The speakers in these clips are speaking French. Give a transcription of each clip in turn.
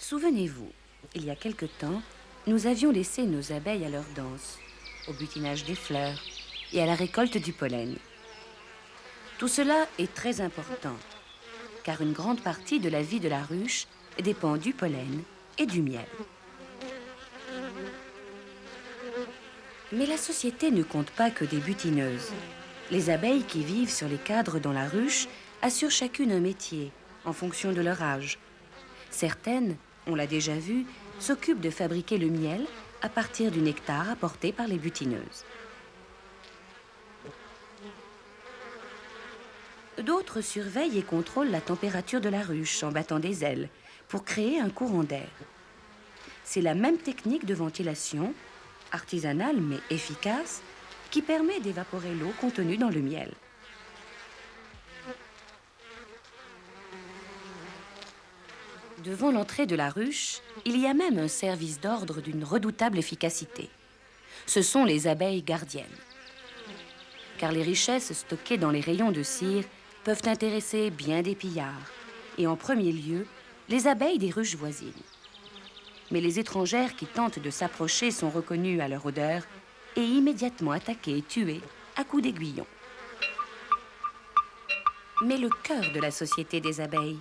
Souvenez-vous, il y a quelque temps, nous avions laissé nos abeilles à leur danse, au butinage des fleurs et à la récolte du pollen. Tout cela est très important, car une grande partie de la vie de la ruche dépend du pollen et du miel. Mais la société ne compte pas que des butineuses. Les abeilles qui vivent sur les cadres dans la ruche assurent chacune un métier, en fonction de leur âge. Certaines, on l'a déjà vu, s'occupent de fabriquer le miel à partir du nectar apporté par les butineuses. D'autres surveillent et contrôlent la température de la ruche en battant des ailes pour créer un courant d'air. C'est la même technique de ventilation, artisanale mais efficace, qui permet d'évaporer l'eau contenue dans le miel. Devant l'entrée de la ruche, il y a même un service d'ordre d'une redoutable efficacité. Ce sont les abeilles gardiennes. Car les richesses stockées dans les rayons de cire peuvent intéresser bien des pillards, et en premier lieu, les abeilles des ruches voisines. Mais les étrangères qui tentent de s'approcher sont reconnues à leur odeur et immédiatement attaquées et tuées à coups d'aiguillon. Mais le cœur de la société des abeilles,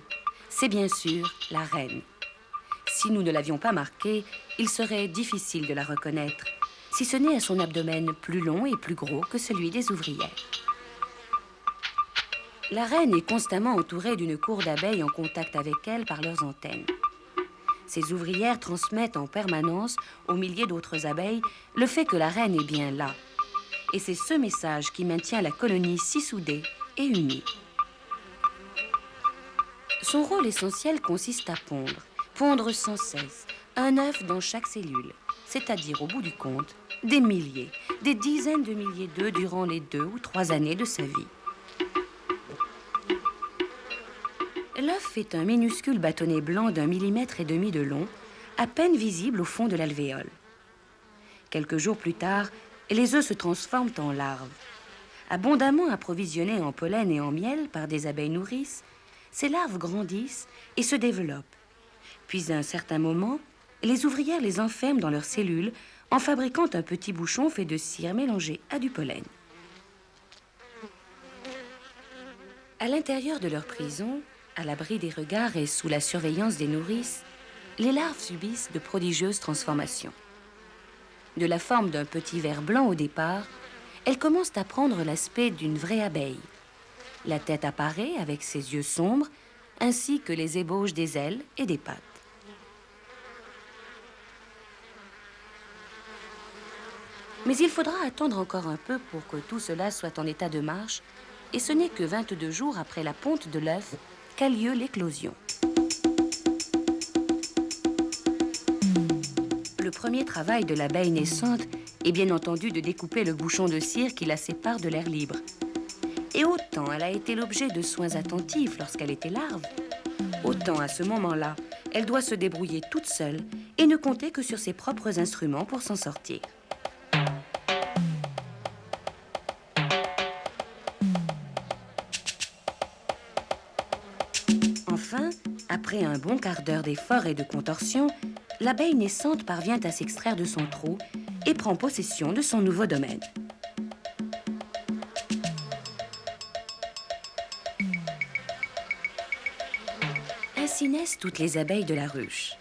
c'est bien sûr la reine. Si nous ne l'avions pas marquée, il serait difficile de la reconnaître, si ce n'est à son abdomen plus long et plus gros que celui des ouvrières. La reine est constamment entourée d'une cour d'abeilles en contact avec elle par leurs antennes. Ces ouvrières transmettent en permanence aux milliers d'autres abeilles le fait que la reine est bien là. Et c'est ce message qui maintient la colonie si soudée et unie. Son rôle essentiel consiste à pondre sans cesse, un œuf dans chaque cellule, c'est-à-dire au bout du compte, des milliers, des dizaines de milliers d'œufs durant les 2 ou 3 années de sa vie. L'œuf est un minuscule bâtonnet blanc d'1,5 millimètre de long, à peine visible au fond de l'alvéole. Quelques jours plus tard, les œufs se transforment en larves. Abondamment approvisionnées en pollen et en miel par des abeilles nourrices, ces larves grandissent et se développent. Puis à un certain moment, les ouvrières les enferment dans leurs cellules en fabriquant un petit bouchon fait de cire mélangée à du pollen. À l'intérieur de leur prison, à l'abri des regards et sous la surveillance des nourrices, les larves subissent de prodigieuses transformations. De la forme d'un petit ver blanc au départ, elles commencent à prendre l'aspect d'une vraie abeille. La tête apparaît avec ses yeux sombres, ainsi que les ébauches des ailes et des pattes. Mais il faudra attendre encore un peu pour que tout cela soit en état de marche, et ce n'est que 22 jours après la ponte de l'œuf qu'a lieu l'éclosion. Le premier travail de l'abeille naissante est bien entendu de découper le bouchon de cire qui la sépare de l'air libre. Et autant elle a été l'objet de soins attentifs lorsqu'elle était larve, autant à ce moment-là, elle doit se débrouiller toute seule et ne compter que sur ses propres instruments pour s'en sortir. Enfin, après un bon quart d'heure d'effort et de contorsion, l'abeille naissante parvient à s'extraire de son trou et prend possession de son nouveau domaine. Ainsi naissent toutes les abeilles de la ruche.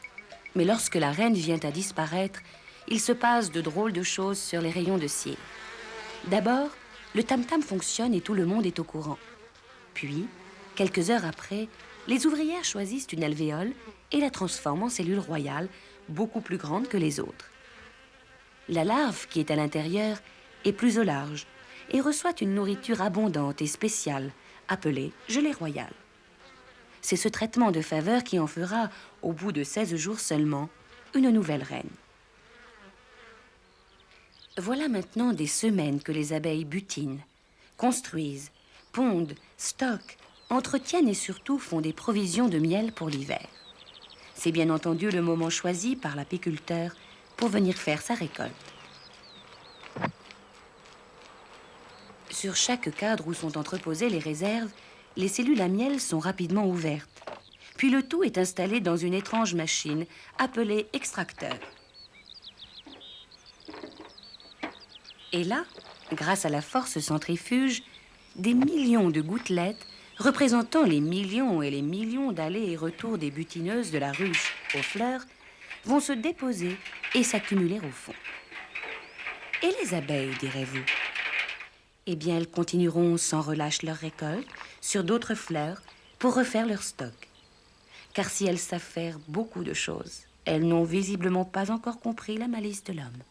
Mais lorsque la reine vient à disparaître, il se passe de drôles de choses sur les rayons de cire. D'abord, le tam-tam fonctionne et tout le monde est au courant. Puis, quelques heures après, les ouvrières choisissent une alvéole et la transforment en cellule royale, beaucoup plus grande que les autres. La larve qui est à l'intérieur est plus au large et reçoit une nourriture abondante et spéciale, appelée gelée royale. C'est ce traitement de faveur qui en fera, au bout de 16 jours seulement, une nouvelle reine. Voilà maintenant des semaines que les abeilles butinent, construisent, pondent, stockent, entretiennent et surtout font des provisions de miel pour l'hiver. C'est bien entendu le moment choisi par l'apiculteur pour venir faire sa récolte. Sur chaque cadre où sont entreposées les réserves, les cellules à miel sont rapidement ouvertes. Puis le tout est installé dans une étrange machine appelée extracteur. Et là, grâce à la force centrifuge, des millions de gouttelettes, représentant les millions et les millions d'allers et retours des butineuses de la ruche aux fleurs, vont se déposer et s'accumuler au fond. Et les abeilles, direz-vous? Eh bien, elles continueront sans relâche leur récolte sur d'autres fleurs pour refaire leur stock. Car si elles savent faire beaucoup de choses, elles n'ont visiblement pas encore compris la malice de l'homme.